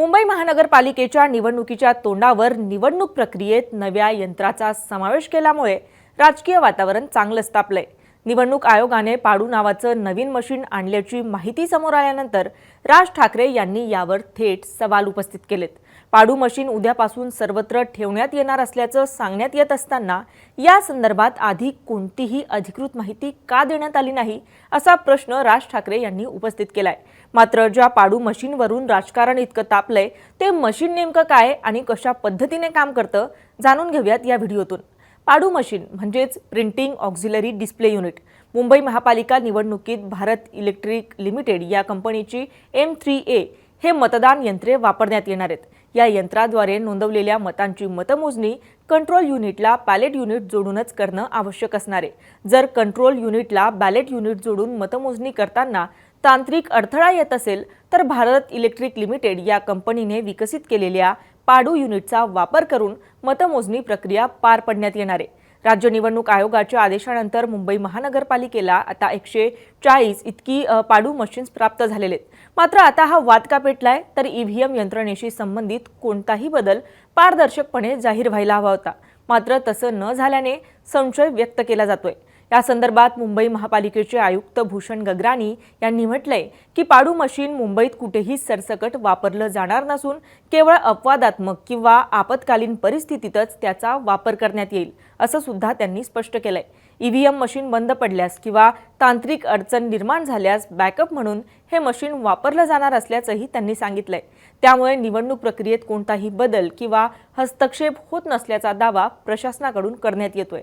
मुंबई महानगरपालिकेच्या निवडणुकीच्या तोंडावर निवडणूक प्रक्रियेत नव्या यंत्राचा समावेश केल्यामुळे राजकीय वातावरण चांगलंच तापलंय। निवडणूक आयोगाने पाडू नावाचं नवीन मशीन आणल्याची माहिती समोर आल्यानंतर राज ठाकरे यांनी यावर थेट सवाल उपस्थित केलेत। पाडू मशीन उद्यापासून सर्वत्र ठेवण्यात येणार असल्याचं सांगण्यात येत असताना या संदर्भात आधी कोणतीही अधिकृत माहिती का देण्यात आली नाही असा प्रश्न राज ठाकरे यांनी उपस्थित केलाय। मात्र ज्या पाडू मशीनवरून राजकारण इतकं तापलंय ते मशीन नेमकं काय आणि कशा पद्धतीने काम करतं जाणून घेऊयात या व्हिडिओतून। पाडू मशीन म्हणजेच printing auxiliary display unit. Mumbai महापालिका निवडणुकीत भारत इलेक्ट्रिक लिमिटेड या कंपनीची M3A हे मतदान यंत्रे वापरण्यात येणार आहेत। या यंत्राद्वारे नोंदवलेल्या मतांची मतमोजणी कंट्रोल युनिटला बॅलेट युनिट जोडूनच करणं आवश्यक असणार आहे। जर कंट्रोल युनिटला बॅलेट युनिट जोडून मतमोजणी करताना तांत्रिक अडथळा येत असेल तर भारत इलेक्ट्रिक लिमिटेड या कंपनीने विकसित केलेल्या पाडू युनिटचा वापर करून मतमोजणी प्रक्रिया पार पाडण्यात येणार आहे। राज्य निवडणूक आयोगाच्या आदेशानंतर मुंबई महानगरपालिकेला आता 140 इतकी पाडू मशीन्स प्राप्त झालेले आहेत। मात्र आता हा वाद का पेटलाय तर EVM यंत्रणेशी संबंधित कोणताही बदल पारदर्शकपणे जाहीर व्हायला हवा होता। मात्र तसं न झाल्याने संशय व्यक्त केला जातोय। या संदर्भात मुंबई महापालिकेचे आयुक्त भूषण गगरानी यांनी म्हटलंय की पाडू मशीन मुंबईत कुठेही सरसकट वापरलं जाणार नसून केवळ अपवादात्मक किंवा आपत्कालीन परिस्थितीतच त्याचा वापर करण्यात येईल असं सुद्धा त्यांनी स्पष्ट केलंय। EVM मशीन बंद पडल्यास किंवा तांत्रिक अडचण निर्माण झाल्यास बॅकअप म्हणून हे मशीन वापरलं जाणार असल्याचंही त्यांनी सांगितलंय। त्यामुळे निवडणूक प्रक्रियेत कोणताही बदल किंवा हस्तक्षेप होत नसल्याचा दावा प्रशासनाकडून करण्यात येतोय।